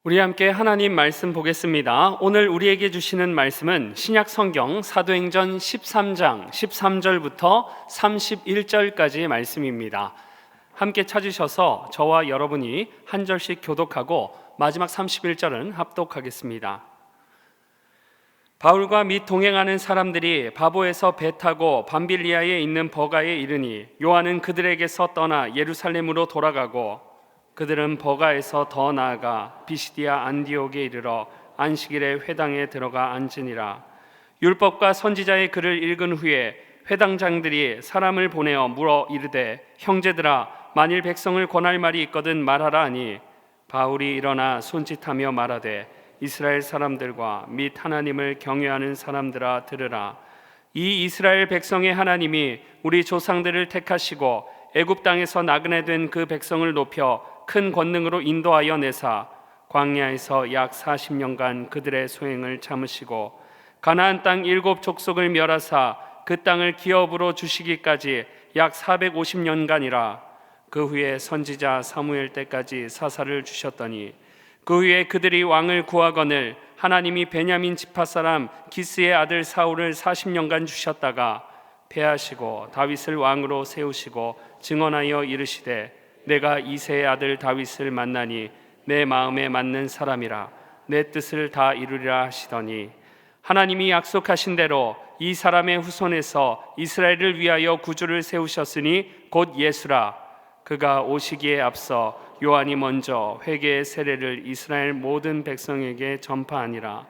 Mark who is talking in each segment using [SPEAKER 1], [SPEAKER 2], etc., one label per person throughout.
[SPEAKER 1] 우리 함께 하나님 말씀 보겠습니다. 오늘 우리에게 주시는 말씀은 신약 성경 사도행전 13장 13절부터 31절까지의 말씀입니다. 함께 찾으셔서 저와 여러분이 한 절씩 교독하고 마지막 31절은 합독하겠습니다. 바울과 및 동행하는 사람들이 바보에서 배 타고 밤빌리아에 있는 버가에 이르니 요한은 그들에게서 떠나 예루살렘으로 돌아가고 그들은 버가에서 더 나아가 비시디아 안디옥에 이르러 안식일에 회당에 들어가 앉으니라. 율법과 선지자의 글을 읽은 후에 회당장들이 사람을 보내어 물어 이르되 형제들아 만일 백성을 권할 말이 있거든 말하라 하니 바울이 일어나 손짓하며 말하되 이스라엘 사람들과 및 하나님을 경외하는 사람들아 들으라. 이 이스라엘 백성의 하나님이 우리 조상들을 택하시고 애굽 땅에서 나그네 된 그 백성을 높여 큰 권능으로 인도하여 내사 광야에서 약 40년간 그들의 소행을 참으시고 가나안 땅 7 족속을 멸하사 그 땅을 기업으로 주시기까지 약 450년간이라. 그 후에 선지자 사무엘 때까지 사사를 주셨더니 그 후에 그들이 왕을 구하거늘 하나님이 베냐민 지파 사람 기스의 아들 사울을 40년간 주셨다가 패하시고 다윗을 왕으로 세우시고 증언하여 이르시되 내가 이새의 아들 다윗을 만나니 내 마음에 맞는 사람이라 내 뜻을 다 이루리라 하시더니 하나님이 약속하신 대로 이 사람의 후손에서 이스라엘을 위하여 구주를 세우셨으니 곧 예수라. 그가 오시기에 앞서 요한이 먼저 회개의 세례를 이스라엘 모든 백성에게 전파하니라.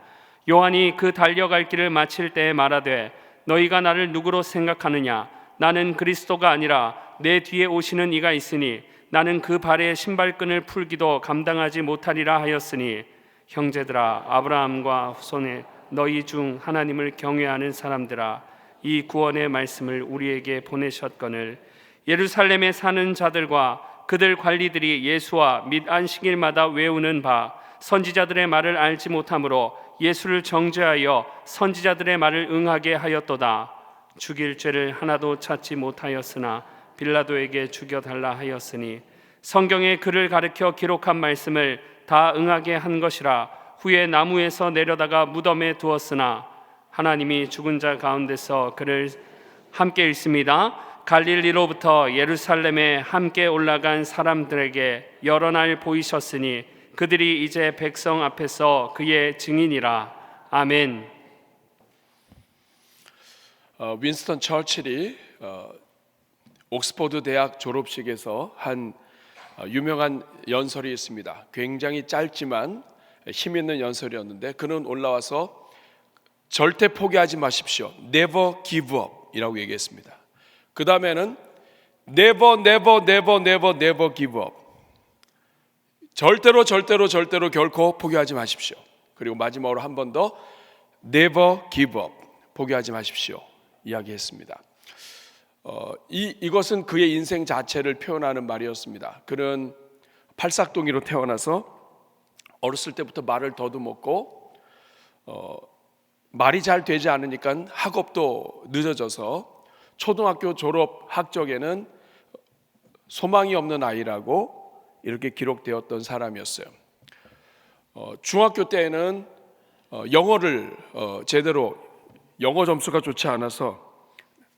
[SPEAKER 1] 요한이 그 달려갈 길을 마칠 때에 말하되 너희가 나를 누구로 생각하느냐? 나는 그리스도가 아니라 내 뒤에 오시는 이가 있으니 나는 그 발의 신발끈을 풀기도 감당하지 못하리라 하였으니 형제들아 아브라함과 후손에 너희 중 하나님을 경외하는 사람들아 이 구원의 말씀을 우리에게 보내셨거늘 예루살렘에 사는 자들과 그들 관리들이 예수와 및 안식일마다 외우는 바 선지자들의 말을 알지 못하므로 예수를 정죄하여 선지자들의 말을 응하게 하였도다. 죽일 죄를 하나도 찾지 못하였으나 빌라도에게 죽여달라 하였으니 성경에 그를 가르쳐 기록한 말씀을 다 응하게 한 것이라. 후에 나무에서 내려다가 무덤에 두었으나 하나님이 죽은 자 가운데서 그를 함께 있습니다. 갈릴리로부터 예루살렘에 함께 올라간 사람들에게 여러 날 보이셨으니 그들이 이제 백성 앞에서 그의 증인이라. 아멘.
[SPEAKER 2] 윈스턴 처칠이 옥스퍼드 대학 졸업식에서 한 유명한 연설이 있습니다. 굉장히 짧지만 힘 있는 연설이었는데 그는 올라와서 절대 포기하지 마십시오. Never give up 이라고 얘기했습니다. 그 다음에는 Never, never, never, never, never give up. 절대로 결코 포기하지 마십시오. 그리고 마지막으로 한 번 더 Never give up. 포기하지 마십시오. 이야기했습니다. 이것은 그의 인생 자체를 표현하는 말이었습니다. 그는 팔싹동이로 태어나서 어렸을 때부터 말을 더듬었고 말이 잘 되지 않으니까 학업도 늦어져서 초등학교 졸업 학적에는 소망이 없는 아이라고 이렇게 기록되었던 사람이었어요. 중학교 때에는 영어를 제대로 영어 점수가 좋지 않아서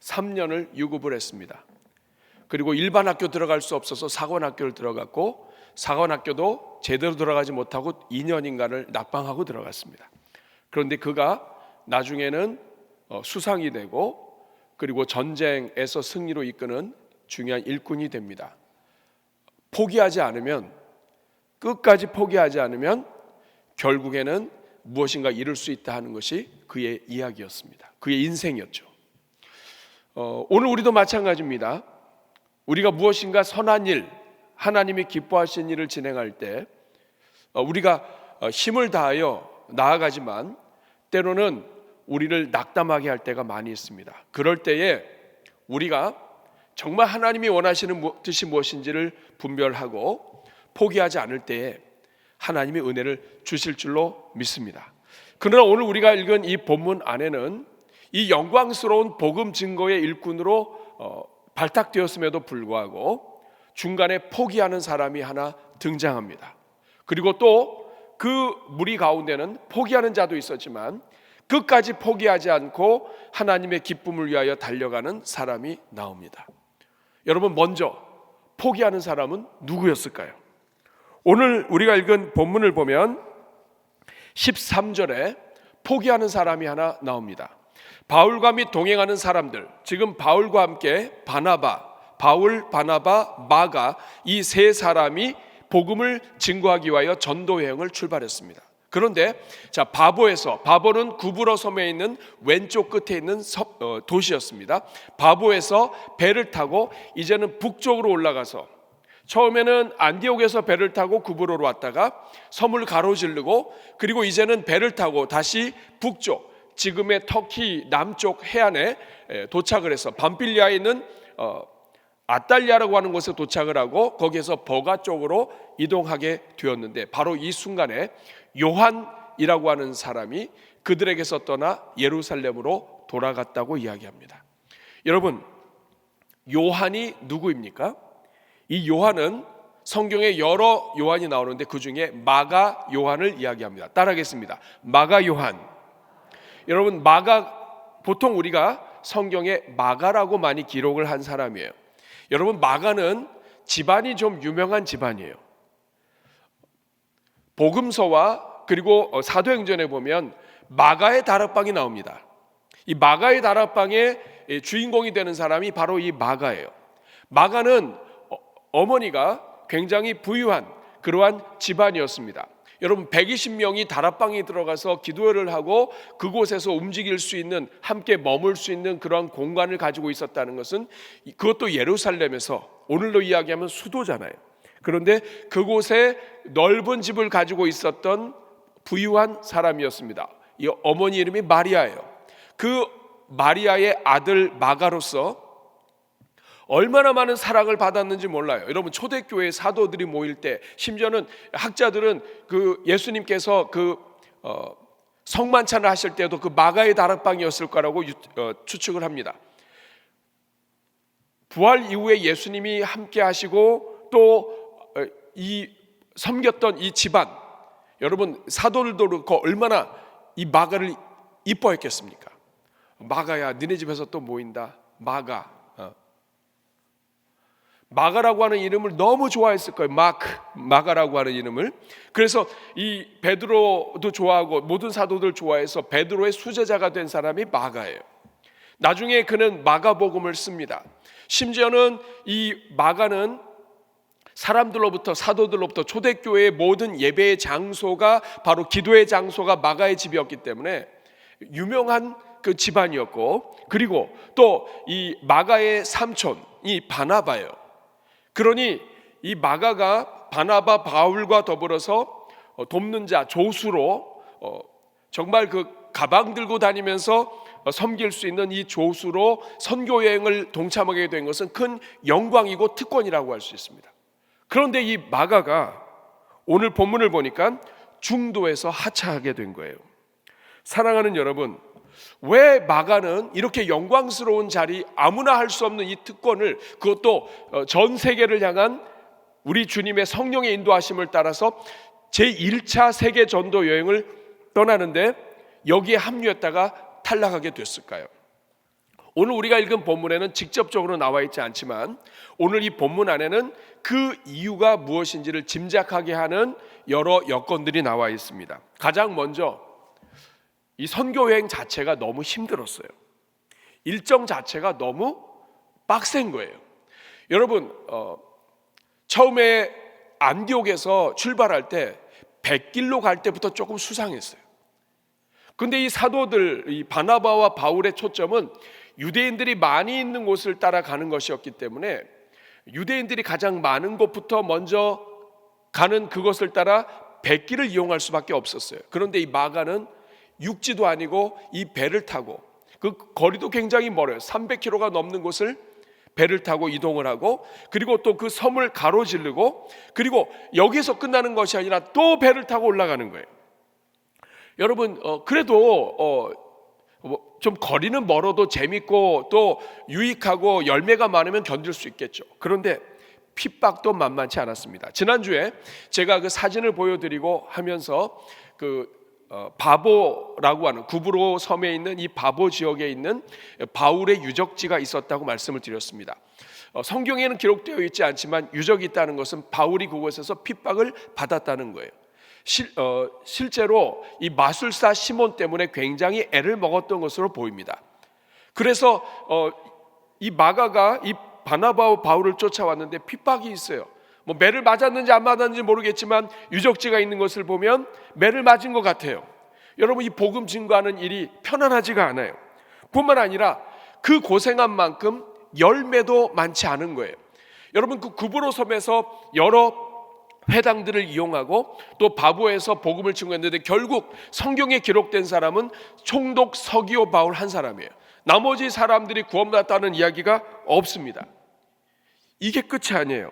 [SPEAKER 2] 3년을 유급을 했습니다. 그리고 일반 학교 들어갈 수 없어서 사관학교를 들어갔고 사관학교도 제대로 들어가지 못하고 2년인가를 낙방하고 들어갔습니다. 그런데 그가 나중에는 수상이 되고 그리고 전쟁에서 승리로 이끄는 중요한 일꾼이 됩니다. 포기하지 않으면 끝까지 포기하지 않으면 결국에는 무엇인가 이룰 수 있다 하는 것이 그의 이야기였습니다. 그의 인생이었죠. 오늘 우리도 마찬가지입니다. 우리가 무엇인가 선한 일, 하나님이 기뻐하시는 일을 진행할 때 우리가 힘을 다하여 나아가지만 때로는 우리를 낙담하게 할 때가 많이 있습니다. 그럴 때에 우리가 정말 하나님이 원하시는 뜻이 무엇인지를 분별하고 포기하지 않을 때에 하나님의 은혜를 주실 줄로 믿습니다. 그러나 오늘 우리가 읽은 이 본문 안에는 이 영광스러운 복음 증거의 일꾼으로 발탁되었음에도 불구하고 중간에 포기하는 사람이 하나 등장합니다. 그리고 또 그 무리 가운데는 포기하는 자도 있었지만 끝까지 포기하지 않고 하나님의 기쁨을 위하여 달려가는 사람이 나옵니다. 여러분, 먼저 포기하는 사람은 누구였을까요? 오늘 우리가 읽은 본문을 보면 13절에 포기하는 사람이 하나 나옵니다. 바울과 및 동행하는 사람들, 지금 바울과 함께 바울, 바나바, 마가 이 세 사람이 복음을 증거하기 위하여 전도 여행을 출발했습니다. 그런데 바보는 구브로 섬에 있는 왼쪽 끝에 있는 도시였습니다. 바보에서 배를 타고 이제는 북쪽으로 올라가서 처음에는 안디옥에서 배를 타고 구브로로 왔다가 섬을 가로지르고 그리고 이제는 배를 타고 다시 북쪽, 지금의 터키 남쪽 해안에 도착을 해서 밤빌리아에 있는 아탈리아라고 하는 곳에 도착을 하고 거기에서 버가 쪽으로 이동하게 되었는데, 바로 이 순간에 요한이라고 하는 사람이 그들에게서 떠나 예루살렘으로 돌아갔다고 이야기합니다. 여러분, 요한이 누구입니까? 이 요한은 성경에 여러 요한이 나오는데 그 중에 마가 요한을 이야기합니다. 따라하겠습니다. 마가 요한. 여러분, 보통 우리가 성경에 마가라고 많이 기록을 한 사람이에요. 여러분, 마가는 집안이 좀 유명한 집안이에요. 복음서와 그리고 사도행전에 보면 마가의 다락방이 나옵니다. 이 마가의 다락방의 주인공이 되는 사람이 바로 이 마가예요. 마가는 어머니가 굉장히 부유한 그러한 집안이었습니다. 여러분, 120명이 다락방에 들어가서 기도를 하고 그곳에서 움직일 수 있는, 함께 머물 수 있는 그런 공간을 가지고 있었다는 것은, 그것도 예루살렘에서 오늘로 이야기하면 수도잖아요. 그런데 그곳에 넓은 집을 가지고 있었던 부유한 사람이었습니다. 이 어머니 이름이 마리아예요. 그 마리아의 아들 마가로서 얼마나 많은 사랑을 받았는지 몰라요. 여러분, 초대교회 사도들이 모일 때, 심지어는 학자들은 그 예수님께서 성만찬을 하실 때도 그 마가의 다락방이었을 거라고 추측을 합니다. 부활 이후에 예수님이 함께 하시고 또 이 섬겼던 이 집안, 여러분, 사도들도 그렇고 얼마나 이 마가를 이뻐했겠습니까? 마가야, 니네 집에서 또 모인다. 마가라고 하는 이름을 너무 좋아했을 거예요. 마가라고 하는 이름을. 그래서 이 베드로도 좋아하고 모든 사도들 좋아해서 베드로의 수제자가 된 사람이 마가예요. 나중에 그는 마가복음을 씁니다. 심지어는 이 마가는 사람들로부터, 사도들로부터 초대교회의 모든 예배의 장소가, 바로 기도의 장소가 마가의 집이었기 때문에 유명한 그 집안이었고, 그리고 또 이 마가의 삼촌이 바나바예요. 그러니 이 마가가 바나바, 바울과 더불어서 돕는 자, 조수로 정말 그 가방 들고 다니면서 섬길 수 있는 이 조수로 선교 여행을 동참하게 된 것은 큰 영광이고 특권이라고 할 수 있습니다. 그런데 이 마가가 오늘 본문을 보니까 중도에서 하차하게 된 거예요. 사랑하는 여러분, 왜 마가는 이렇게 영광스러운 자리, 아무나 할 수 없는 이 특권을, 그것도 전 세계를 향한 우리 주님의 성령의 인도하심을 따라서 제1차 세계 전도 여행을 떠나는데 여기에 합류했다가 탈락하게 됐을까요? 오늘 우리가 읽은 본문에는 직접적으로 나와 있지 않지만 오늘 이 본문 안에는 그 이유가 무엇인지를 짐작하게 하는 여러 여건들이 나와 있습니다. 가장 먼저 이 선교 여행 자체가 너무 힘들었어요. 일정 자체가 너무 빡센 거예요. 여러분, 처음에 안디옥에서 출발할 때 100길로 갈 때부터 조금 수상했어요. 근데 이 사도들, 이 바나바와 바울의 초점은 유대인들이 많이 있는 곳을 따라가는 것이었기 때문에 유대인들이 가장 많은 곳부터 먼저 가는 그것을 따라 100길을 이용할 수밖에 없었어요. 그런데 이 마가는 육지도 아니고 이 배를 타고, 그 거리도 굉장히 멀어요. 300km가 넘는 곳을 배를 타고 이동을 하고, 그리고 또 그 섬을 가로지르고, 그리고 여기서 끝나는 것이 아니라 또 배를 타고 올라가는 거예요. 여러분, 그래도 좀 거리는 멀어도 재밌고 또 유익하고 열매가 많으면 견딜 수 있겠죠. 그런데 핍박도 만만치 않았습니다. 지난주에 제가 그 사진을 보여드리고 하면서 바보라고 하는 구브로 섬에 있는 이 바보 지역에 있는 바울의 유적지가 있었다고 말씀을 드렸습니다. 성경에는 기록되어 있지 않지만 유적이 있다는 것은 바울이 그곳에서 핍박을 받았다는 거예요. 실제로 이 마술사 시몬 때문에 굉장히 애를 먹었던 것으로 보입니다. 그래서 이 마가가 이 바나바와 바울을 쫓아왔는데 핍박이 있어요. 뭐 매를 맞았는지 안 맞았는지 모르겠지만 유적지가 있는 것을 보면 매를 맞은 것 같아요. 여러분, 이 복음 증거하는 일이 편안하지가 않아요. 뿐만 아니라 그 고생한 만큼 열매도 많지 않은 거예요. 여러분, 그 구브로 섬에서 여러 회당들을 이용하고 또 바보에서 복음을 증거했는데 결국 성경에 기록된 사람은 총독 서기오 바울 한 사람이에요. 나머지 사람들이 구원받았다는 이야기가 없습니다. 이게 끝이 아니에요.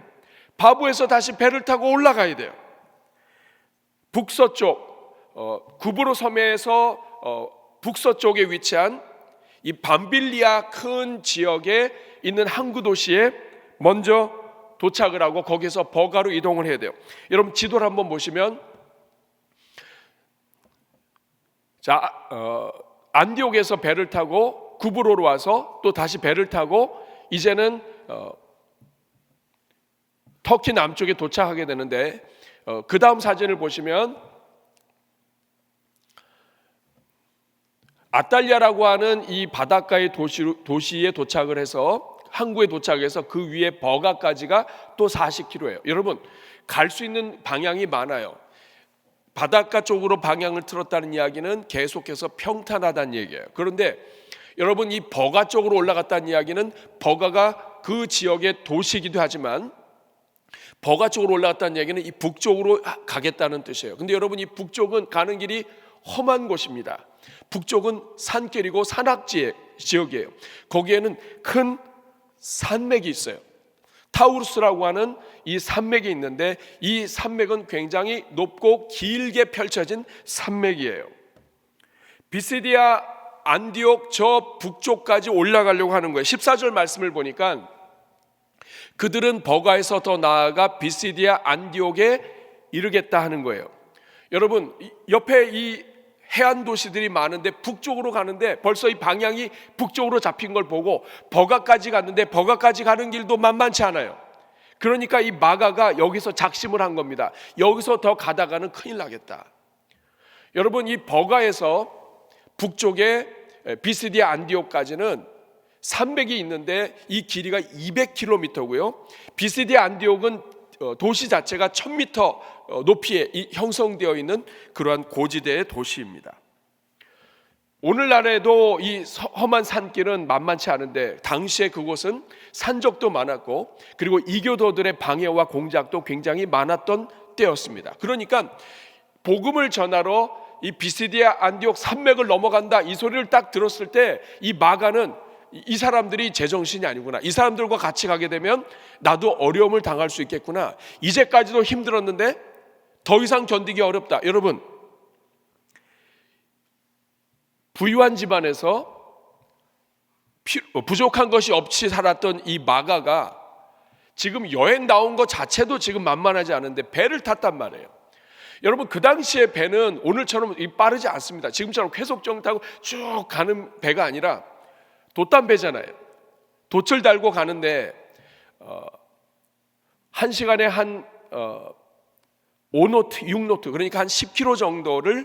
[SPEAKER 2] 바보에서 다시 배를 타고 올라가야 돼요. 북서쪽 구브로 섬에서 북서쪽에 위치한 이 밤빌리아 큰 지역에 있는 항구 도시에 먼저 도착을 하고 거기서 버가로 이동을 해야 돼요. 여러분, 지도를 한번 보시면 안디옥에서 배를 타고 구브로로 와서 또 다시 배를 타고 이제는 터키 남쪽에 도착하게 되는데 그 다음 사진을 보시면 아탈리아라고 하는 이 바닷가의 도시에 도착을 해서 항구에 도착해서 그 위에 버가까지가 또 40km예요. 여러분, 갈 수 있는 방향이 많아요. 바닷가 쪽으로 방향을 틀었다는 이야기는 계속해서 평탄하다는 얘기예요. 그런데 여러분, 이 버가 쪽으로 올라갔다는 이야기는 버가가 그 지역의 도시이기도 하지만 버가 쪽으로 올라갔다는 얘기는 이 북쪽으로 가겠다는 뜻이에요. 근데 여러분, 이 북쪽은 가는 길이 험한 곳입니다. 북쪽은 산길이고 산악 지역이에요. 거기에는 큰 산맥이 있어요. 타우루스라고 하는 이 산맥이 있는데 이 산맥은 굉장히 높고 길게 펼쳐진 산맥이에요. 비시디아 안디옥 저 북쪽까지 올라가려고 하는 거예요. 14절 말씀을 보니까 그들은 버가에서 더 나아가 비시디아 안디옥에 이르겠다 하는 거예요. 여러분, 옆에 이 해안 도시들이 많은데 북쪽으로 가는데 벌써 이 방향이 북쪽으로 잡힌 걸 보고 버가까지 갔는데 버가까지 가는 길도 만만치 않아요. 그러니까 이 마가가 여기서 작심을 한 겁니다. 여기서 더 가다가는 큰일 나겠다. 여러분, 이 버가에서 북쪽에 비시디아 안디옥까지는 산맥이 있는데 이 길이가 200km고요. 비시디아 안디옥은 도시 자체가 1000m 높이에 형성되어 있는 그러한 고지대의 도시입니다. 오늘날에도 이 험한 산길은 만만치 않은데 당시에 그곳은 산적도 많았고 그리고 이교도들의 방해와 공작도 굉장히 많았던 때였습니다. 그러니까 복음을 전하러 이 비시디아 안디옥 산맥을 넘어간다 이 소리를 딱 들었을 때 이 마가는 이 사람들이 제정신이 아니구나. 이 사람들과 같이 가게 되면 나도 어려움을 당할 수 있겠구나. 이제까지도 힘들었는데 더 이상 견디기 어렵다. 여러분, 부유한 집안에서 부족한 것이 없이 살았던 이 마가가 지금 여행 나온 것 자체도 지금 만만하지 않은데 배를 탔단 말이에요. 여러분, 그 당시에 배는 오늘처럼 빠르지 않습니다. 지금처럼 회속정 타고 쭉 가는 배가 아니라 돛담배잖아요. 돛을 달고 가는데 1시간에 한 5노트, 6노트 그러니까 한 10km 정도를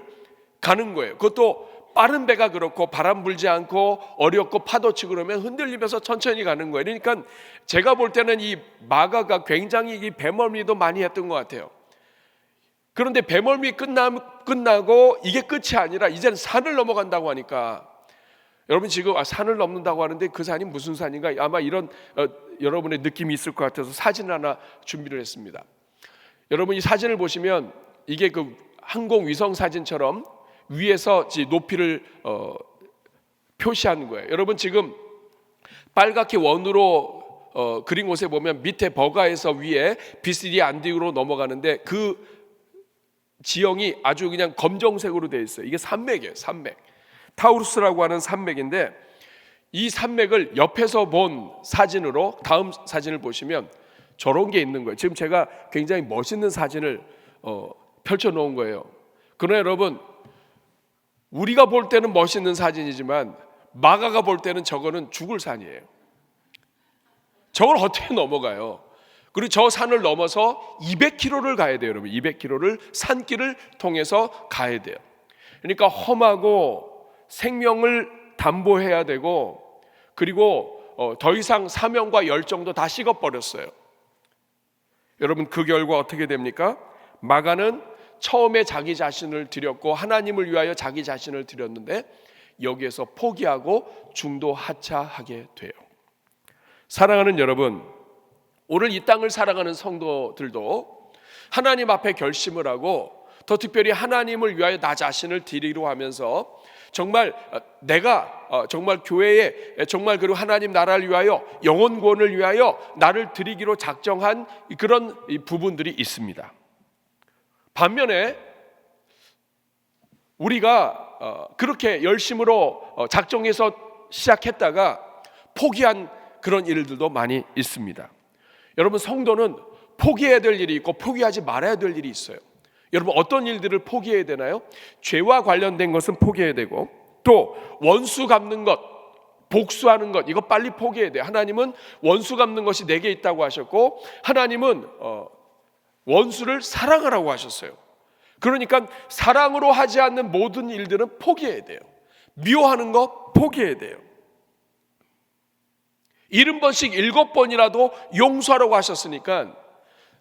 [SPEAKER 2] 가는 거예요. 그것도 빠른 배가 그렇고 바람 불지 않고 어렵고 파도 치고 그러면 흔들리면서 천천히 가는 거예요. 그러니까 제가 볼 때는 이 마가가 굉장히 이 배멀미도 많이 했던 것 같아요. 그런데 배멀미 끝나고 이게 끝이 아니라 이제는 산을 넘어간다고 하니까 여러분, 지금 산을 넘는다고 하는데 그 산이 무슨 산인가 아마 이런 여러분의 느낌이 있을 것 같아서 사진 하나 준비를 했습니다. 여러분, 이 사진을 보시면 이게 그 항공위성 사진처럼 위에서 높이를 표시하는 거예요. 여러분, 지금 빨갛게 원으로 그린 곳에 보면 밑에 버가에서 위에 비시디아 안디옥으로 넘어가는데 그 지형이 아주 그냥 검정색으로 되어 있어요. 이게 산맥이에요. 산맥. 타우루스라고 하는 산맥인데 이 산맥을 옆에서 본 사진으로 다음 사진을 보시면 저런 게 있는 거예요. 지금 제가 굉장히 멋있는 사진을 펼쳐 놓은 거예요. 그러나 여러분, 우리가 볼 때는 멋있는 사진이지만 마가가 볼 때는 저거는 죽을 산이에요. 저걸 어떻게 넘어가요? 그리고 저 산을 넘어서 200km를 가야 돼요, 여러분. 200km를 산길을 통해서 가야 돼요. 그러니까 험하고 생명을 담보해야 되고, 그리고 더 이상 사명과 열정도 다 식어버렸어요. 여러분, 그 결과 어떻게 됩니까? 마가는 처음에 자기 자신을 드렸고 하나님을 위하여 자기 자신을 드렸는데 여기에서 포기하고 중도 하차하게 돼요. 사랑하는 여러분, 오늘 이 땅을 살아가는 성도들도 하나님 앞에 결심을 하고 더 특별히 하나님을 위하여 나 자신을 드리기로 하면서 정말 내가 정말 교회에 정말 그리고 하나님 나라를 위하여 영혼 구원을 위하여 나를 드리기로 작정한 그런 부분들이 있습니다. 반면에 우리가 그렇게 열심으로 작정해서 시작했다가 포기한 그런 일들도 많이 있습니다. 여러분, 성도는 포기해야 될 일이 있고 포기하지 말아야 될 일이 있어요. 여러분, 어떤 일들을 포기해야 되나요? 죄와 관련된 것은 포기해야 되고, 또 원수 갚는 것, 복수하는 것, 이거 빨리 포기해야 돼요. 하나님은 원수 갚는 것이 내게 있다고 하셨고, 하나님은 원수를 사랑하라고 하셨어요. 그러니까 사랑으로 하지 않는 모든 일들은 포기해야 돼요. 미워하는 거 포기해야 돼요. 70번씩 7번이라도 용서하라고 하셨으니까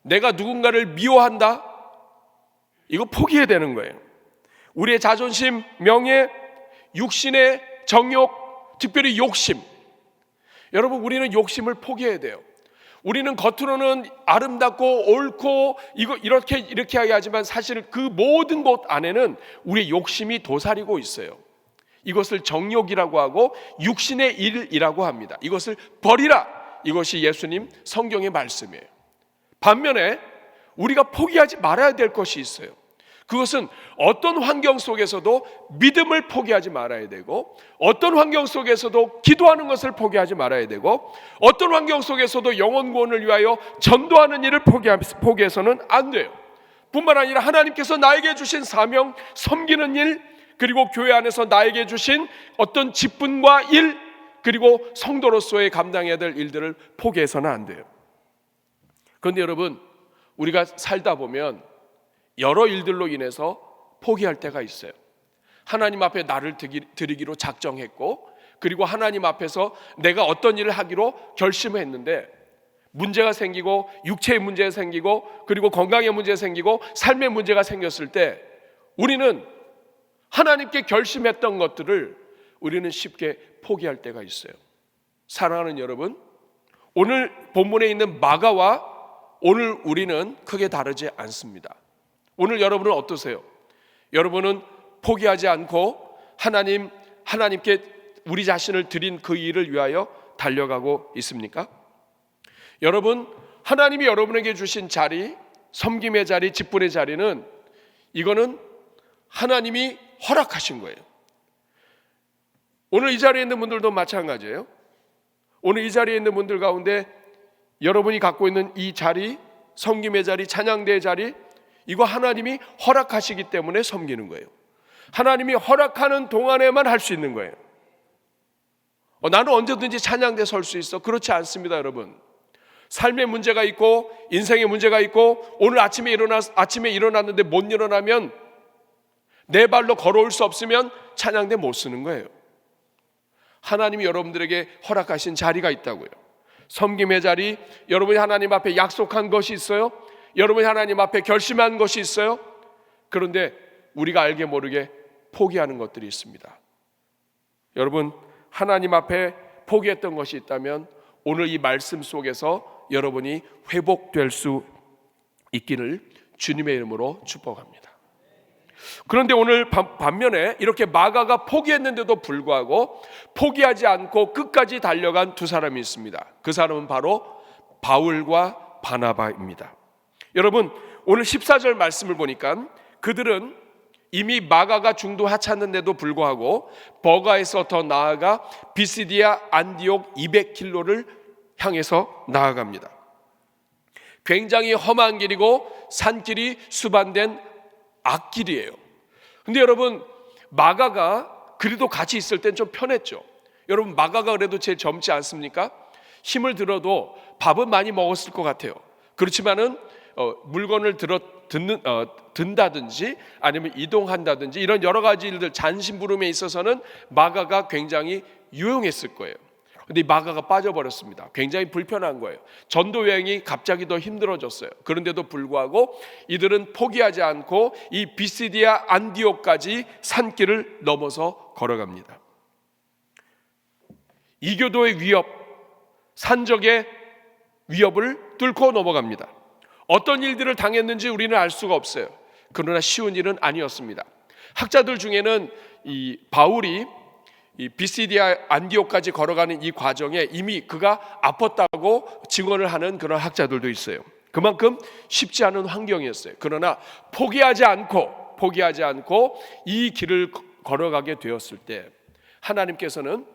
[SPEAKER 2] 내가 누군가를 미워한다? 이거 포기해야 되는 거예요. 우리의 자존심, 명예, 육신의 정욕, 특별히 욕심. 여러분, 우리는 욕심을 포기해야 돼요. 우리는 겉으로는 아름답고 옳고 이렇게 하지만 사실 그 모든 것 안에는 우리의 욕심이 도사리고 있어요. 이것을 정욕이라고 하고 육신의 일이라고 합니다. 이것을 버리라. 이것이 예수님 성경의 말씀이에요. 반면에 우리가 포기하지 말아야 될 것이 있어요. 그것은 어떤 환경 속에서도 믿음을 포기하지 말아야 되고, 어떤 환경 속에서도 기도하는 것을 포기하지 말아야 되고, 어떤 환경 속에서도 영혼 구원을 위하여 전도하는 일을 포기해서는 안 돼요. 뿐만 아니라 하나님께서 나에게 주신 사명, 섬기는 일, 그리고 교회 안에서 나에게 주신 어떤 직분과 일, 그리고 성도로서의 감당해야 될 일들을 포기해서는 안 돼요. 그런데 여러분, 우리가 살다 보면 여러 일들로 인해서 포기할 때가 있어요. 하나님 앞에 나를 드리기로 작정했고, 그리고 하나님 앞에서 내가 어떤 일을 하기로 결심했는데 문제가 생기고, 육체의 문제가 생기고, 그리고 건강의 문제가 생기고, 삶의 문제가 생겼을 때 우리는 하나님께 결심했던 것들을 우리는 쉽게 포기할 때가 있어요. 사랑하는 여러분, 오늘 본문에 있는 마가와 오늘 우리는 크게 다르지 않습니다. 오늘 여러분은 어떠세요? 여러분은 포기하지 않고 하나님께 우리 자신을 드린 그 일을 위하여 달려가고 있습니까? 여러분, 하나님이 여러분에게 주신 자리, 섬김의 자리, 직분의 자리는 이거는 하나님이 허락하신 거예요. 오늘 이 자리에 있는 분들도 마찬가지예요. 오늘 이 자리에 있는 분들 가운데 여러분이 갖고 있는 이 자리, 섬김의 자리, 찬양대의 자리, 이거 하나님이 허락하시기 때문에 섬기는 거예요. 하나님이 허락하는 동안에만 할 수 있는 거예요. 나는 언제든지 찬양대 설 수 있어. 그렇지 않습니다, 여러분. 삶의 문제가 있고 인생의 문제가 있고, 오늘 아침에 일어났는데 못 일어나면, 내 발로 걸어올 수 없으면 찬양대 못 쓰는 거예요. 하나님이 여러분들에게 허락하신 자리가 있다고요. 섬김의 자리, 여러분이 하나님 앞에 약속한 것이 있어요. 여러분이 하나님 앞에 결심한 것이 있어요. 그런데 우리가 알게 모르게 포기하는 것들이 있습니다. 여러분, 하나님 앞에 포기했던 것이 있다면 오늘 이 말씀 속에서 여러분이 회복될 수 있기를 주님의 이름으로 축복합니다. 그런데 오늘 반면에 이렇게 마가가 포기했는데도 불구하고 포기하지 않고 끝까지 달려간 두 사람이 있습니다. 그 사람은 바로 바울과 바나바입니다. 여러분, 오늘 14절 말씀을 보니까 그들은 이미 마가가 중도 하찮는데도 불구하고 버가에서 더 나아가 비시디아 안디옥 200km를 향해서 나아갑니다. 굉장히 험한 길이고 산길이 수반된 악길이에요. 근데 여러분, 마가가 그래도 같이 있을 땐 좀 편했죠. 여러분, 마가가 그래도 제일 젊지 않습니까? 힘을 들어도 밥은 많이 먹었을 것 같아요. 그렇지만은 물건을 든다든지 아니면 이동한다든지 이런 여러 가지 일들, 잔심부름에 있어서는 마가가 굉장히 유용했을 거예요. 근데 마가가 빠져버렸습니다. 굉장히 불편한 거예요. 전도 여행이 갑자기 더 힘들어졌어요. 그런데도 불구하고 이들은 포기하지 않고 이 비시디아 안디옥까지 산길을 넘어서 걸어갑니다. 이교도의 위협, 산적의 위협을 뚫고 넘어갑니다. 어떤 일들을 당했는지 우리는 알 수가 없어요. 그러나 쉬운 일은 아니었습니다. 학자들 중에는 이 바울이 이 비시디아 안디옥까지 걸어가는 이 과정에 이미 그가 아팠다고 증언을 하는 그런 학자들도 있어요. 그만큼 쉽지 않은 환경이었어요. 그러나 포기하지 않고 이 길을 걸어가게 되었을 때 하나님께서는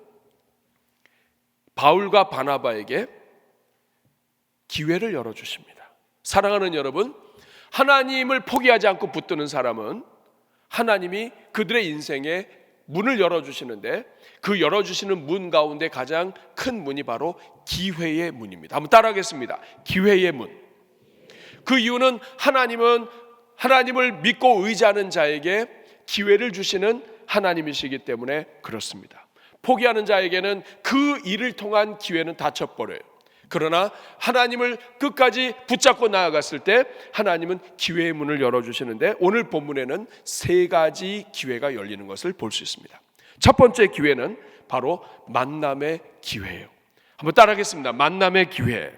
[SPEAKER 2] 바울과 바나바에게 기회를 열어주십니다. 사랑하는 여러분, 하나님을 포기하지 않고 붙드는 사람은 하나님이 그들의 인생에 문을 열어주시는데, 그 열어주시는 문 가운데 가장 큰 문이 바로 기회의 문입니다. 한번 따라하겠습니다. 기회의 문. 그 이유는 하나님을 믿고 의지하는 자에게 기회를 주시는 하나님이시기 때문에 그렇습니다. 포기하는 자에게는 그 일을 통한 기회는 닫혀버려요. 그러나 하나님을 끝까지 붙잡고 나아갔을 때 하나님은 기회의 문을 열어주시는데, 오늘 본문에는 세 가지 기회가 열리는 것을 볼 수 있습니다. 첫 번째 기회는 바로 만남의 기회예요. 한번 따라하겠습니다. 만남의 기회.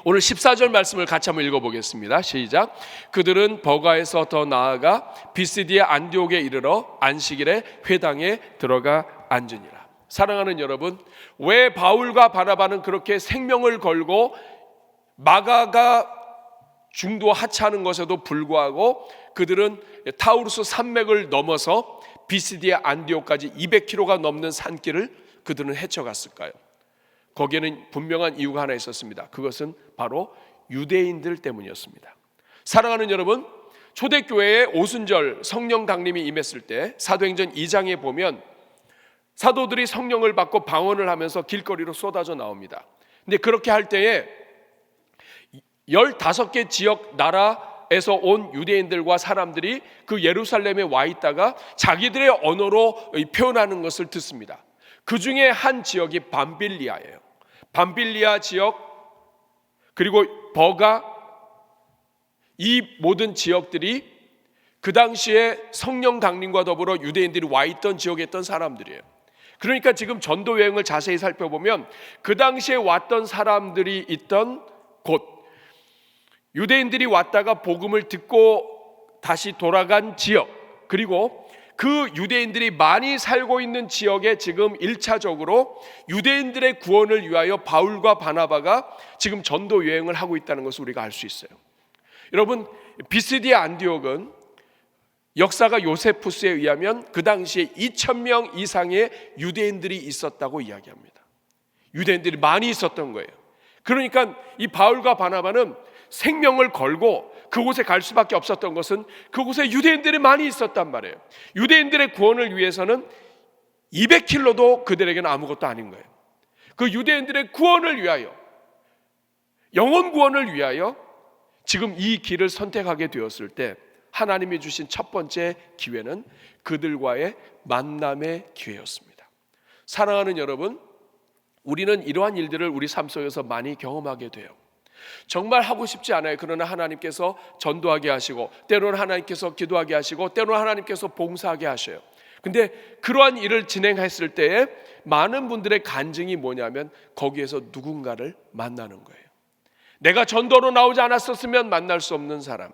[SPEAKER 2] 오늘 14절 말씀을 같이 한번 읽어보겠습니다. 시작. 그들은 버가에서 더 나아가 비시디아 안디옥에 이르러 안식일에 회당에 들어가 앉으니라. 사랑하는 여러분, 왜 바울과 바나바는 그렇게 생명을 걸고 마가가 중도 하차하는 것에도 불구하고 그들은 타우루스 산맥을 넘어서 비시디아 안디옥까지 200km가 넘는 산길을 그들은 헤쳐갔을까요? 거기에는 분명한 이유가 하나 있었습니다. 그것은 바로 유대인들 때문이었습니다. 사랑하는 여러분, 초대교회에 오순절 성령 강림이 임했을 때 사도행전 2장에 보면 사도들이 성령을 받고 방언을 하면서 길거리로 쏟아져 나옵니다. 근데 그렇게 할 때에 15개 지역 나라에서 온 유대인들과 사람들이 그 예루살렘에 와 있다가 자기들의 언어로 표현하는 것을 듣습니다. 그 중에 한 지역이 밤빌리아예요. 밤빌리아 지역, 그리고 버가, 이 모든 지역들이 그 당시에 성령 강림과 더불어 유대인들이 와 있던 지역에 있던 사람들이에요. 그러니까 지금 전도 여행을 자세히 살펴보면 그 당시에 왔던 사람들이 있던 곳, 유대인들이 왔다가 복음을 듣고 다시 돌아간 지역, 그리고 그 유대인들이 많이 살고 있는 지역에 지금 1차적으로 유대인들의 구원을 위하여 바울과 바나바가 지금 전도 여행을 하고 있다는 것을 우리가 알 수 있어요. 여러분, 비시디아 안디옥은 역사가 요세푸스에 의하면 그 당시에 2,000명 이상의 유대인들이 있었다고 이야기합니다. 유대인들이 많이 있었던 거예요. 그러니까 이 바울과 바나바는 생명을 걸고 그곳에 갈 수밖에 없었던 것은 그곳에 유대인들이 많이 있었단 말이에요. 유대인들의 구원을 위해서는 200km도 그들에게는 아무것도 아닌 거예요. 그 유대인들의 구원을 위하여, 영혼 구원을 위하여 지금 이 길을 선택하게 되었을 때 하나님이 주신 첫 번째 기회는 그들과의 만남의 기회였습니다. 사랑하는 여러분, 우리는 이러한 일들을 우리 삶 속에서 많이 경험하게 돼요. 정말 하고 싶지 않아요. 그러나 하나님께서 전도하게 하시고, 때로는 하나님께서 기도하게 하시고, 때로는 하나님께서 봉사하게 하셔요. 근데 그러한 일을 진행했을 때에 많은 분들의 간증이 뭐냐면 거기에서 누군가를 만나는 거예요. 내가 전도로 나오지 않았었으면 만날 수 없는 사람,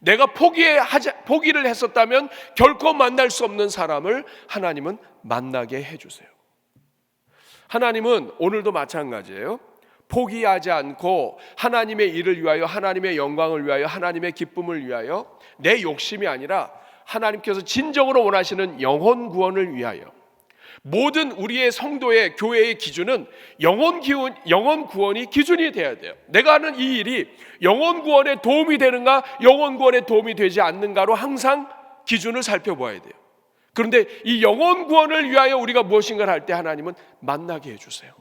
[SPEAKER 2] 내가 포기를 했었다면 결코 만날 수 없는 사람을 하나님은 만나게 해주세요. 하나님은 오늘도 마찬가지예요. 포기하지 않고 하나님의 일을 위하여, 하나님의 영광을 위하여, 하나님의 기쁨을 위하여, 내 욕심이 아니라 하나님께서 진정으로 원하시는 영혼 구원을 위하여, 모든 우리의 성도의 교회의 기준은 영혼 구원이 기준이 돼야 돼요. 내가 하는 이 일이 영혼 구원에 도움이 되는가, 영혼 구원에 도움이 되지 않는가로 항상 기준을 살펴봐야 돼요. 그런데 이 영혼 구원을 위하여 우리가 무엇인가를 할 때 하나님은 만나게 해주세요.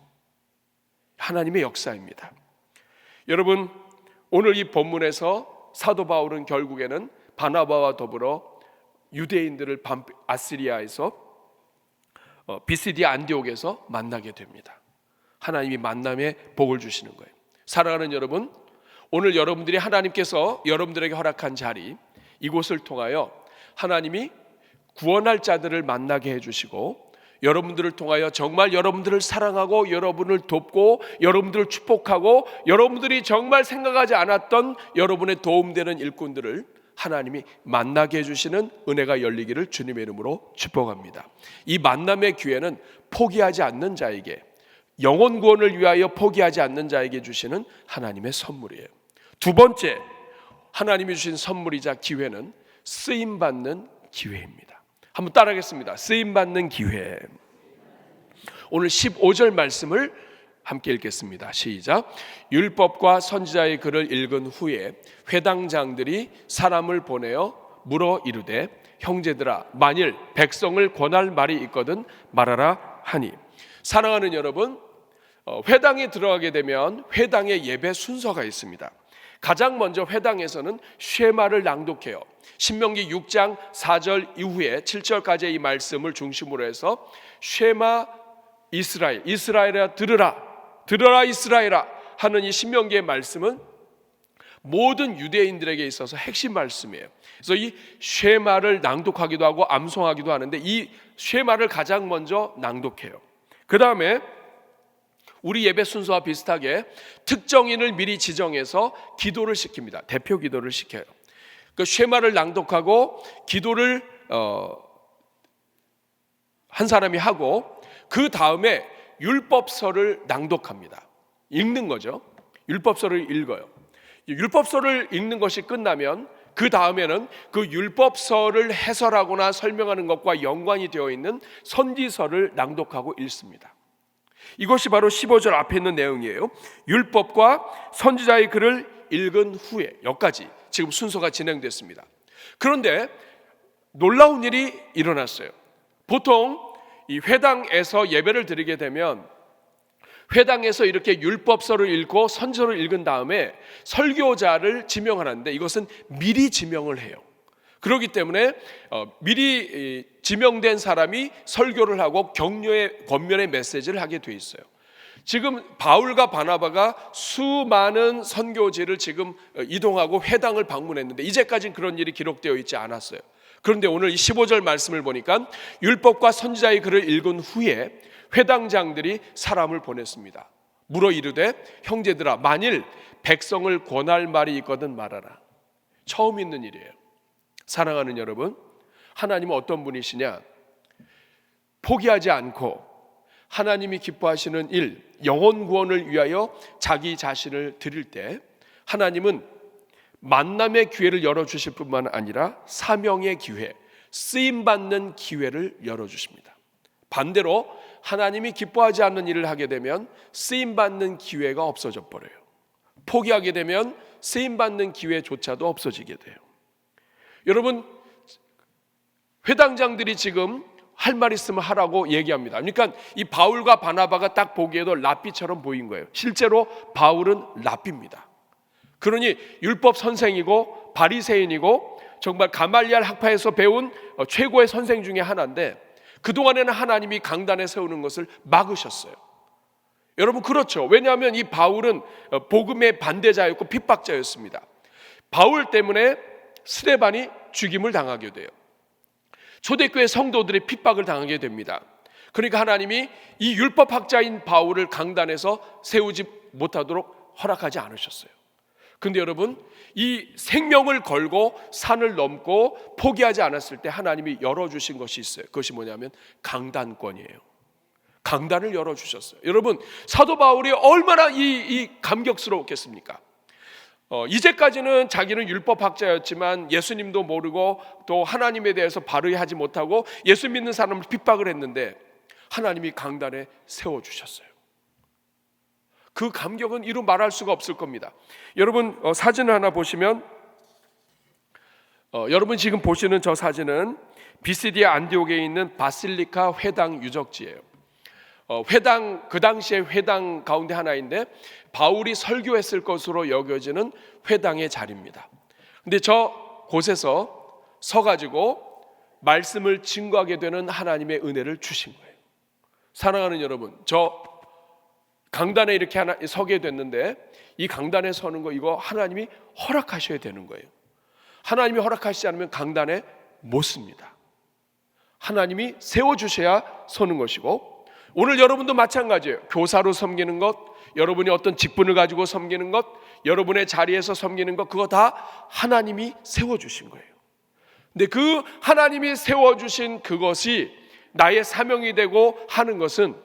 [SPEAKER 2] 하나님의 역사입니다. 여러분, 오늘 이 본문에서 사도 바울은 결국에는 바나바와 더불어 유대인들을 아시리아에서 비시디아 안디옥에서 만나게 됩니다. 하나님이 만남의 복을 주시는 거예요. 사랑하는 여러분, 오늘 여러분들이 하나님께서 여러분들에게 허락한 자리, 이곳을 통하여 하나님이 구원할 자들을 만나게 해주시고, 여러분들을 통하여 정말 여러분들을 사랑하고 여러분을 돕고 여러분들을 축복하고 여러분들이 정말 생각하지 않았던 여러분의 도움되는 일꾼들을 하나님이 만나게 해주시는 은혜가 열리기를 주님의 이름으로 축복합니다. 이 만남의 기회는 포기하지 않는 자에게, 영혼 구원을 위하여 포기하지 않는 자에게 주시는 하나님의 선물이에요. 두 번째, 하나님이 주신 선물이자 기회는 쓰임받는 기회입니다. 한번 따라하겠습니다. 쓰임받는 기회. 오늘 15절 말씀을 함께 읽겠습니다. 시작. 율법과 선지자의 글을 읽은 후에 회당장들이 사람을 보내어 물어 이르되, 형제들아, 만일 백성을 권할 말이 있거든 말하라 하니. 사랑하는 여러분, 회당에 들어가게 되면 회당의 예배 순서가 있습니다. 가장 먼저 회당에서는 쉐마를 낭독해요. 신명기 6장 4절 이후에 7절까지의 이 말씀을 중심으로 해서 쉐마 이스라엘, 이스라엘아 들으라, 들으라 이스라엘아 하는 이 신명기의 말씀은 모든 유대인들에게 있어서 핵심 말씀이에요. 그래서 이 쉐마를 낭독하기도 하고 암송하기도 하는데, 이 쉐마를 가장 먼저 낭독해요. 그 다음에 우리 예배 순서와 비슷하게 특정인을 미리 지정해서 기도를 시킵니다. 대표 기도를 시켜요. 그 쉐마를 낭독하고 기도를 한 사람이 하고, 그 다음에 율법서를 낭독합니다. 읽는 거죠. 율법서를 읽어요. 율법서를 읽는 것이 끝나면 그 다음에는 그 율법서를 해설하거나 설명하는 것과 연관이 되어 있는 선지서를 낭독하고 읽습니다. 이것이 바로 15절 앞에 있는 내용이에요. 율법과 선지자의 글을 읽은 후에, 여기까지 지금 순서가 진행됐습니다. 그런데 놀라운 일이 일어났어요. 보통 이 회당에서 예배를 드리게 되면 회당에서 이렇게 율법서를 읽고 선지서를 읽은 다음에 설교자를 지명하는데, 이것은 미리 지명을 해요. 그렇기 때문에 미리 지명된 사람이 설교를 하고 격려의 권면의 메시지를 하게 돼 있어요. 지금 바울과 바나바가 수많은 선교지를 지금 이동하고 회당을 방문했는데 이제까지는 그런 일이 기록되어 있지 않았어요. 그런데 오늘 이 15절 말씀을 보니까 율법과 선지자의 글을 읽은 후에 회당장들이 사람을 보냈습니다. 물어 이르되, 형제들아, 만일 백성을 권할 말이 있거든 말하라. 처음 있는 일이에요. 사랑하는 여러분, 하나님은 어떤 분이시냐? 포기하지 않고 하나님이 기뻐하시는 일, 영혼 구원을 위하여 자기 자신을 드릴 때 하나님은 만남의 기회를 열어주실 뿐만 아니라 사명의 기회, 쓰임받는 기회를 열어주십니다. 반대로 하나님이 기뻐하지 않는 일을 하게 되면 쓰임받는 기회가 없어져 버려요. 포기하게 되면 쓰임받는 기회조차도 없어지게 돼요. 여러분, 회당장들이 지금 할 말 있으면 하라고 얘기합니다. 그러니까 이 바울과 바나바가 딱 보기에도 랍비처럼 보인 거예요. 실제로 바울은 랍비입니다. 그러니 율법 선생이고 바리새인이고 정말 가말리알 학파에서 배운 최고의 선생 중에 하나인데, 그동안에는 하나님이 강단에 세우는 것을 막으셨어요. 여러분, 그렇죠. 왜냐하면 이 바울은 복음의 반대자였고 핍박자였습니다. 바울 때문에 스데반이 죽임을 당하게 돼요. 초대교회 성도들이 핍박을 당하게 됩니다. 그러니까 하나님이 이 율법학자인 바울을 강단에서 세우지 못하도록 허락하지 않으셨어요. 근데 여러분, 이 생명을 걸고 산을 넘고 포기하지 않았을 때 하나님이 열어주신 것이 있어요. 그것이 뭐냐면 강단권이에요. 강단을 열어주셨어요. 여러분, 사도 바울이 얼마나 이 감격스러웠겠습니까? 이제까지는 자기는 율법학자였지만 예수님도 모르고 또 하나님에 대해서 바르게 하지 못하고 예수 믿는 사람을 핍박을 했는데, 하나님이 강단에 세워주셨어요. 그 감격은 이루 말할 수가 없을 겁니다. 여러분 사진을 하나 보시면 여러분 지금 보시는 저 사진은 비시디아 안디옥에 있는 바실리카 회당 유적지예요. 회당, 그 당시에 회당 가운데 하나인데 바울이 설교했을 것으로 여겨지는 회당의 자리입니다. 근데 저 곳에서 서가지고 말씀을 증거하게 되는 하나님의 은혜를 주신 거예요. 사랑하는 여러분, 저 강단에 이렇게 서게 됐는데 이 강단에 서는 거 이거 하나님이 허락하셔야 되는 거예요. 하나님이 허락하시지 않으면 강단에 못 씁니다. 하나님이 세워주셔야 서는 것이고, 오늘 여러분도 마찬가지예요. 교사로 섬기는 것, 여러분이 어떤 직분을 가지고 섬기는 것, 여러분의 자리에서 섬기는 것, 그거 다 하나님이 세워주신 거예요. 근데 그 하나님이 세워주신 그것이 나의 사명이 되고 하는 것은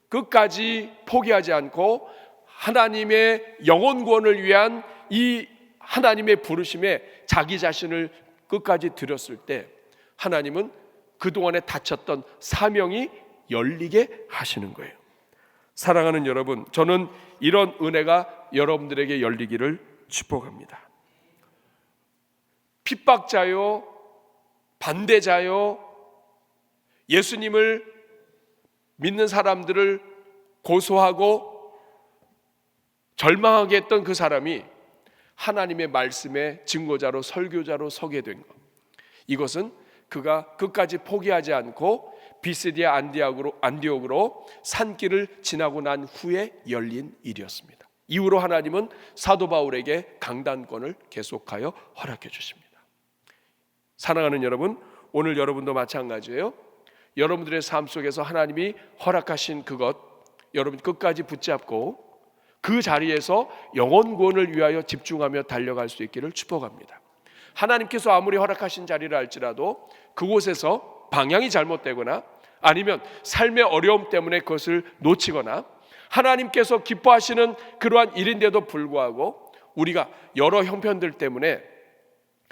[SPEAKER 2] 끝까지 포기하지 않고 하나님의 영혼 구원을 위한 이 하나님의 부르심에 자기 자신을 끝까지 드렸을 때 하나님은 그동안에 닫혔던 사명이 열리게 하시는 거예요. 사랑하는 여러분, 저는 이런 은혜가 여러분들에게 열리기를 축복합니다. 핍박자요, 반대자요, 예수님을 믿는 사람들을 고소하고 절망하게 했던 그 사람이 하나님의 말씀의 증거자로, 설교자로 서게 된 것, 이것은 그가 끝까지 포기하지 않고 비시디아 안디옥으로 산길을 지나고 난 후에 열린 일이었습니다. 이후로 하나님은 사도 바울에게 강단권을 계속하여 허락해 주십니다. 사랑하는 여러분, 오늘 여러분도 마찬가지예요. 여러분들의 삶 속에서 하나님이 허락하신 그것, 여러분 끝까지 붙잡고 그 자리에서 영혼 구원을 위하여 집중하며 달려갈 수 있기를 축복합니다. 하나님께서 아무리 허락하신 자리를 알지라도 그곳에서 방향이 잘못되거나 아니면 삶의 어려움 때문에 그것을 놓치거나 하나님께서 기뻐하시는 그러한 일인데도 불구하고 우리가 여러 형편들 때문에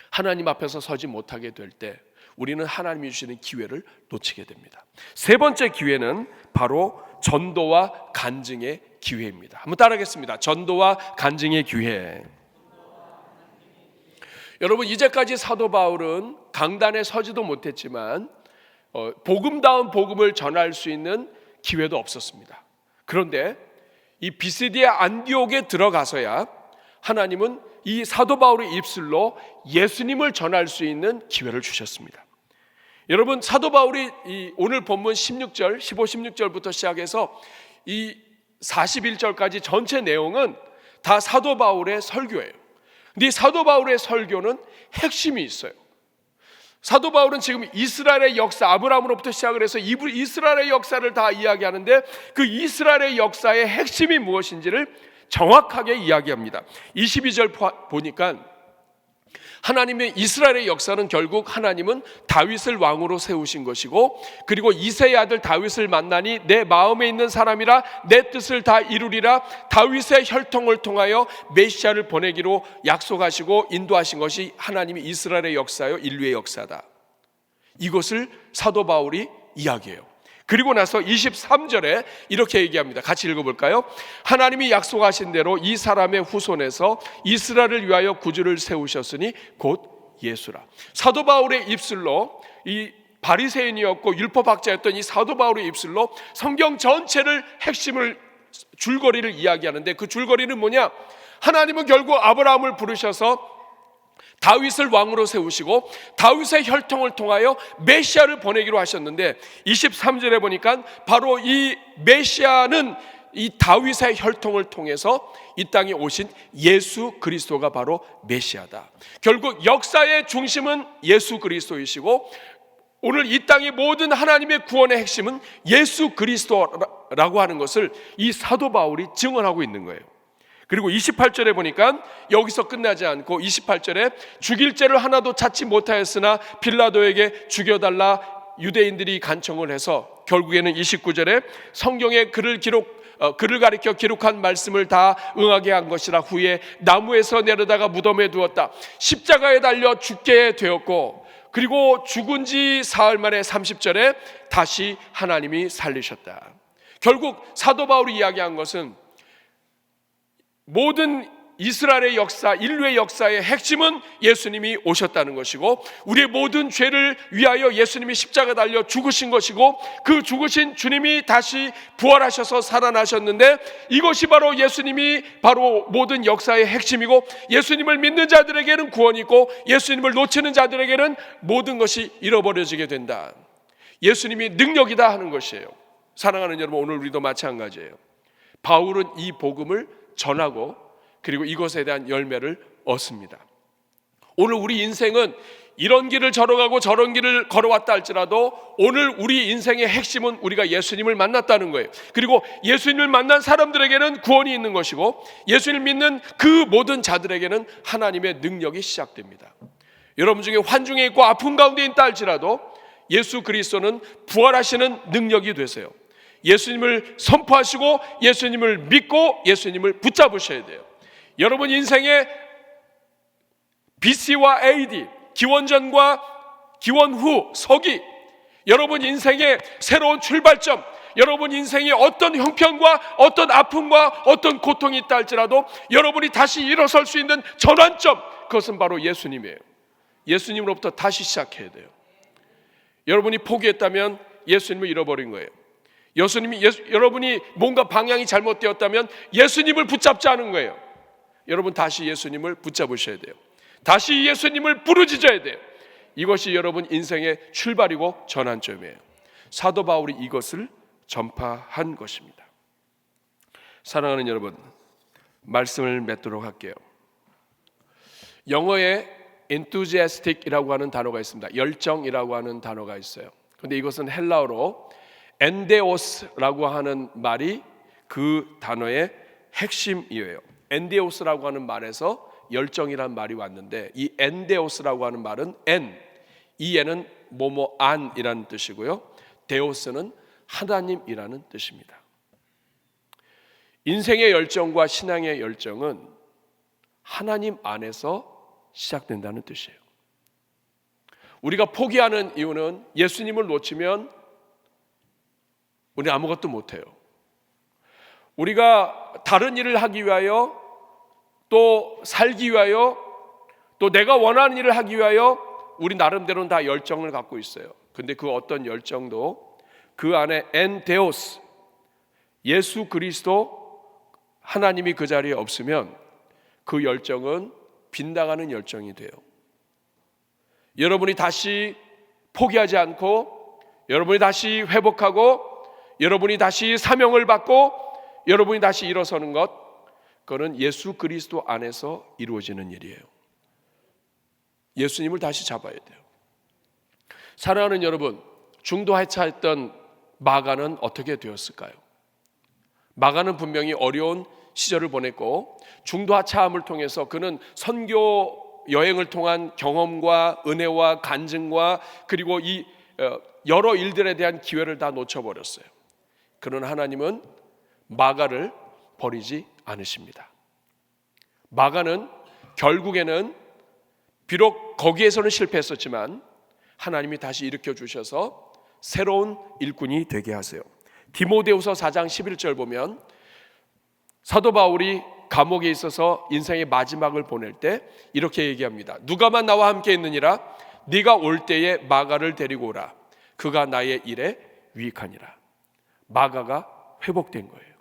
[SPEAKER 2] 하나님 앞에서 서지 못하게 될 때 우리는 하나님이 주시는 기회를 놓치게 됩니다. 세 번째 기회는 바로 전도와 간증의 기회입니다. 한번 따라하겠습니다. 전도와 간증의 기회. 여러분, 이제까지 사도 바울은 강단에 서지도 못했지만 복음다운 복음을 전할 수 있는 기회도 없었습니다. 그런데 이 비시디아 안디옥에 들어가서야 하나님은 이 사도 바울의 입술로 예수님을 전할 수 있는 기회를 주셨습니다. 여러분, 사도 바울이 이 오늘 본문 16절, 15, 16절부터 시작해서 이 41절까지 전체 내용은 다 사도 바울의 설교예요. 근데 이 사도 바울의 설교는 핵심이 있어요. 사도 바울은 지금 이스라엘의 역사, 아브라함으로부터 시작을 해서 이스라엘의 역사를 다 이야기하는데 그 이스라엘의 역사의 핵심이 무엇인지를 정확하게 이야기합니다. 22절 보니까 하나님의 이스라엘의 역사는 결국 하나님은 다윗을 왕으로 세우신 것이고, 그리고 이새의 아들 다윗을 만나니 내 마음에 있는 사람이라 내 뜻을 다 이루리라, 다윗의 혈통을 통하여 메시아를 보내기로 약속하시고 인도하신 것이 하나님이 이스라엘의 역사요, 인류의 역사다. 이것을 사도 바울이 이야기해요. 그리고 나서 23절에 이렇게 얘기합니다. 같이 읽어볼까요? 하나님이 약속하신 대로 이 사람의 후손에서 이스라엘을 위하여 구주를 세우셨으니 곧 예수라. 사도 바울의 입술로, 이 바리새인이었고 율법학자였던 이 사도 바울의 입술로 성경 전체를 핵심을, 줄거리를 이야기하는데 그 줄거리는 뭐냐? 하나님은 결국 아브라함을 부르셔서 다윗을 왕으로 세우시고 다윗의 혈통을 통하여 메시아를 보내기로 하셨는데 23절에 보니까 바로 이 메시아는 이 다윗의 혈통을 통해서 이 땅에 오신 예수 그리스도가 바로 메시아다. 결국 역사의 중심은 예수 그리스도이시고 오늘 이 땅의 모든 하나님의 구원의 핵심은 예수 그리스도라고 하는 것을 이 사도 바울이 증언하고 있는 거예요. 그리고 28절에 보니까 여기서 끝나지 않고 28절에 죽일 죄를 하나도 찾지 못하였으나 빌라도에게 죽여달라 유대인들이 간청을 해서 결국에는 29절에 성경에 그를 가리켜 기록한 말씀을 다 응하게 한 것이라. 후에 나무에서 내려다가 무덤에 두었다. 십자가에 달려 죽게 되었고 그리고 죽은 지 사흘 만에 30절에 다시 하나님이 살리셨다. 결국 사도 바울이 이야기한 것은 모든 이스라엘의 역사, 인류의 역사의 핵심은 예수님이 오셨다는 것이고, 우리의 모든 죄를 위하여 예수님이 십자가 달려 죽으신 것이고, 그 죽으신 주님이 다시 부활하셔서 살아나셨는데, 이것이 바로 예수님이 바로 모든 역사의 핵심이고, 예수님을 믿는 자들에게는 구원이 있고, 예수님을 놓치는 자들에게는 모든 것이 잃어버려지게 된다. 예수님이 능력이다 하는 것이에요. 사랑하는 여러분, 오늘 우리도 마찬가지예요. 바울은 이 복음을 전하고 그리고 이것에 대한 열매를 얻습니다. 오늘 우리 인생은 이런 길을 걸어가고 저런 길을 걸어왔다 할지라도 오늘 우리 인생의 핵심은 우리가 예수님을 만났다는 거예요. 그리고 예수님을 만난 사람들에게는 구원이 있는 것이고, 예수님을 믿는 그 모든 자들에게는 하나님의 능력이 시작됩니다. 여러분 중에 환중에 있고 아픔 가운데 있다 할지라도 예수 그리스도는 부활하시는 능력이 되세요. 예수님을 선포하시고 예수님을 믿고 예수님을 붙잡으셔야 돼요. 여러분 인생의 BC와 AD, 기원전과 기원후, 서기, 여러분 인생의 새로운 출발점, 여러분 인생의 어떤 형편과 어떤 아픔과 어떤 고통이 있다 할지라도 여러분이 다시 일어설 수 있는 전환점, 그것은 바로 예수님이에요. 예수님으로부터 다시 시작해야 돼요. 여러분이 포기했다면 예수님을 잃어버린 거예요. 여러분이 뭔가 방향이 잘못되었다면 예수님을 붙잡지 않은 거예요. 여러분 다시 예수님을 붙잡으셔야 돼요. 다시 예수님을 부르짖어야 돼요. 이것이 여러분 인생의 출발이고 전환점이에요. 사도 바울이 이것을 전파한 것입니다. 사랑하는 여러분, 말씀을 맺도록 할게요. 영어에 enthusiastic이라고 하는 단어가 있습니다. 열정이라고 하는 단어가 있어요. 그런데 이것은 헬라어로 엔데오스라고 하는 말이 그 단어의 핵심이에요. 엔데오스라고 하는 말에서 열정이라는 말이 왔는데, 이 엔데오스라고 하는 말은 이 N은 뭐뭐 안이라는 뜻이고요, 데오스는 하나님이라는 뜻입니다. 인생의 열정과 신앙의 열정은 하나님 안에서 시작된다는 뜻이에요. 우리가 포기하는 이유는 예수님을 놓치면 우리 아무것도 못해요. 우리가 다른 일을 하기 위하여, 또 살기 위하여, 또 내가 원하는 일을 하기 위하여 우리 나름대로는 다 열정을 갖고 있어요. 근데 그 어떤 열정도 그 안에 엔데오스, 예수 그리스도 하나님이 그 자리에 없으면 그 열정은 빗나가는 열정이 돼요. 여러분이 다시 포기하지 않고, 여러분이 다시 회복하고, 여러분이 다시 사명을 받고, 여러분이 다시 일어서는 것, 그거는 예수 그리스도 안에서 이루어지는 일이에요. 예수님을 다시 잡아야 돼요. 사랑하는 여러분, 중도 하차했던 마가는 어떻게 되었을까요? 마가는 분명히 어려운 시절을 보냈고, 중도 하차함을 통해서 그는 선교 여행을 통한 경험과 은혜와 간증과 그리고 이 여러 일들에 대한 기회를 다 놓쳐버렸어요. 그러나 하나님은 마가를 버리지 않으십니다. 마가는 결국에는 비록 거기에서는 실패했었지만 하나님이 다시 일으켜 주셔서 새로운 일꾼이 되게 하세요. 디모데후서 4장 11절 보면 사도 바울이 감옥에 있어서 인생의 마지막을 보낼 때 이렇게 얘기합니다. 누가만 나와 함께 있느니라. 네가 올 때에 마가를 데리고 오라. 그가 나의 일에 유익하니라. 마가가 회복된 거예요.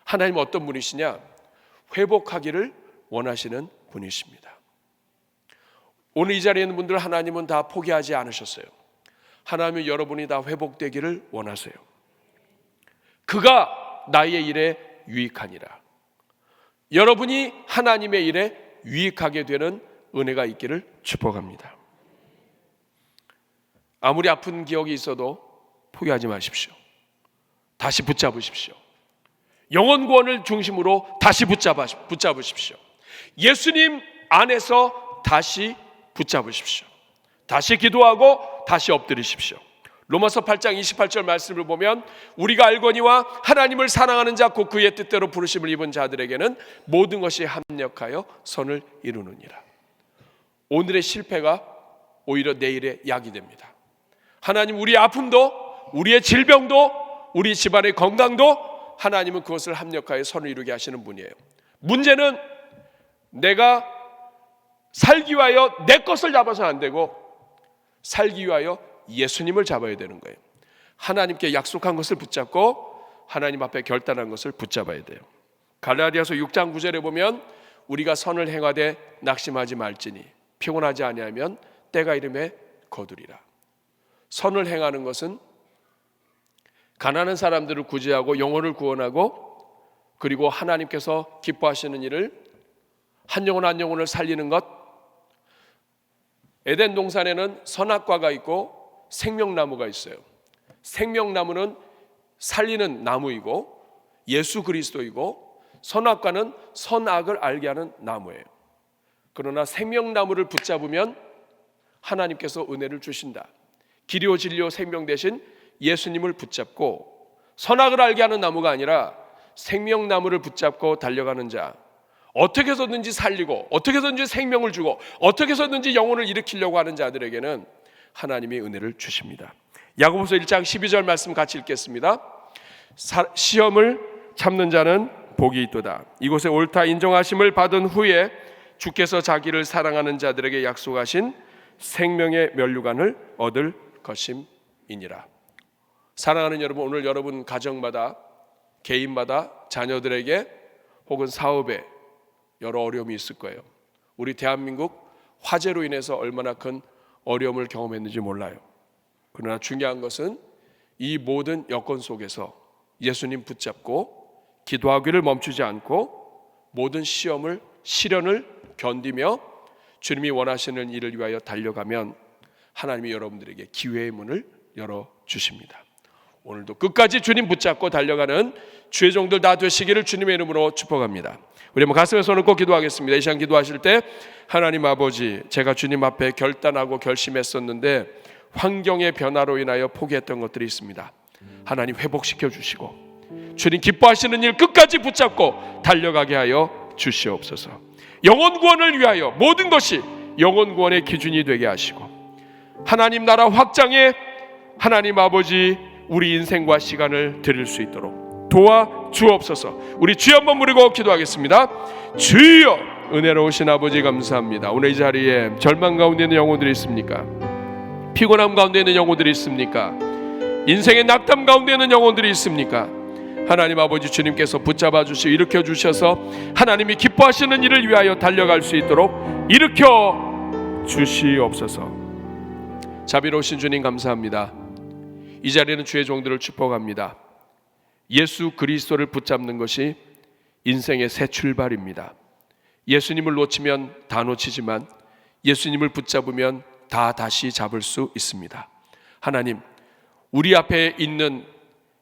[SPEAKER 2] 하나님은 어떤 분이시냐? 회복하기를 원하시는 분이십니다. 오늘 이 자리에 있는 분들 하나님은 다 포기하지 않으셨어요. 하나님은 여러분이 다 회복되기를 원하세요. 그가 나의 일에 유익하니라. 여러분이 하나님의 일에 유익하게 되는 은혜가 있기를 축복합니다. 아무리 아픈 기억이 있어도 포기하지 마십시오. 다시 붙잡으십시오. 영혼 구원을 중심으로 다시 붙잡으십시오. 예수님 안에서 다시 붙잡으십시오. 다시 기도하고 다시 엎드리십시오. 로마서 8장 28절 말씀을 보면 우리가 알거니와 하나님을 사랑하는 자 곧 그의 뜻대로 부르심을 입은 자들에게는 모든 것이 합력하여 선을 이루느니라. 오늘의 실패가 오히려 내일의 약이 됩니다. 하나님 우리의 아픔도, 우리의 질병도, 우리 집안의 건강도 하나님은 그것을 합력하여 선을 이루게 하시는 분이에요. 문제는 내가 살기 위하여 내 것을 잡아서 안 되고 살기 위하여 예수님을 잡아야 되는 거예요. 하나님께 약속한 것을 붙잡고 하나님 앞에 결단한 것을 붙잡아야 돼요. 갈라디아서 6장 9절에 보면 우리가 선을 행하되 낙심하지 말지니 피곤하지 아니하면 때가 이름에 거두리라. 선을 행하는 것은 가난한 사람들을 구제하고 영혼을 구원하고 그리고 하나님께서 기뻐하시는 일을 한 영혼 한 영혼을 살리는 것. 에덴 동산에는 선악과가 있고 생명나무가 있어요. 생명나무는 살리는 나무이고 예수 그리스도이고 선악과는 선악을 알게 하는 나무예요. 그러나 생명나무를 붙잡으면 하나님께서 은혜를 주신다. 길이요 진리요 생명 대신 예수님을 붙잡고 선악을 알게 하는 나무가 아니라 생명나무를 붙잡고 달려가는 자, 어떻게 해서든지 살리고 어떻게 해서든지 생명을 주고 어떻게 해서든지 영혼을 일으키려고 하는 자들에게는 하나님이 은혜를 주십니다. 야고보서 1장 12절 말씀 같이 읽겠습니다. 시험을 참는 자는 복이 있도다. 이곳에 옳다 인정하심을 받은 후에 주께서 자기를 사랑하는 자들에게 약속하신 생명의 면류관을 얻을 것임이니라. 사랑하는 여러분, 오늘 여러분 가정마다 개인마다 자녀들에게 혹은 사업에 여러 어려움이 있을 거예요. 우리 대한민국 화재로 인해서 얼마나 큰 어려움을 경험했는지 몰라요. 그러나 중요한 것은 이 모든 여건 속에서 예수님 붙잡고 기도하기를 멈추지 않고 모든 시련을 견디며 주님이 원하시는 일을 위하여 달려가면 하나님이 여러분들에게 기회의 문을 열어주십니다. 오늘도 끝까지 주님 붙잡고 달려가는 주의 종들 다 되시기를 주님의 이름으로 축복합니다. 우리 한번 가슴에 손을 꼭 기도하겠습니다. 이 시간 기도하실 때 하나님 아버지, 제가 주님 앞에 결단하고 결심했었는데 환경의 변화로 인하여 포기했던 것들이 있습니다. 하나님 회복시켜 주시고 주님 기뻐하시는 일 끝까지 붙잡고 달려가게 하여 주시옵소서. 영혼 구원을 위하여 모든 것이 영혼 구원의 기준이 되게 하시고 하나님 나라 확장에 하나님 아버지 우리 인생과 시간을 드릴 수 있도록 도와 주옵소서. 우리 주여 한번 부르고 기도하겠습니다. 주여, 은혜로우신 아버지 감사합니다. 오늘 이 자리에 절망 가운데 있는 영혼들이 있습니까? 피곤함 가운데 있는 영혼들이 있습니까? 인생의 낙담 가운데 있는 영혼들이 있습니까? 하나님 아버지 주님께서 붙잡아 주시고 일으켜 주셔서 하나님이 기뻐하시는 일을 위하여 달려갈 수 있도록 일으켜 주시옵소서. 자비로우신 주님 감사합니다. 이 자리에는 주의 종들을 축복합니다. 예수 그리스도를 붙잡는 것이 인생의 새 출발입니다. 예수님을 놓치면 다 놓치지만 예수님을 붙잡으면 다 다시 잡을 수 있습니다. 하나님, 우리 앞에 있는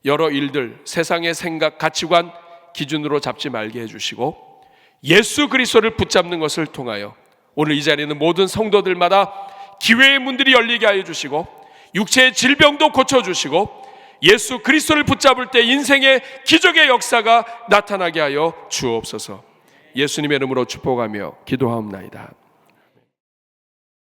[SPEAKER 2] 여러 일들, 세상의 생각, 가치관 기준으로 잡지 말게 해주시고 예수 그리스도를 붙잡는 것을 통하여 오늘 이 자리에 있는 모든 성도들마다 기회의 문들이 열리게 하여 주시고 육체의 질병도 고쳐주시고 예수 그리스도를 붙잡을 때 인생의 기적의 역사가 나타나게 하여 주옵소서. 예수님의 이름으로 축복하며 기도하옵나이다.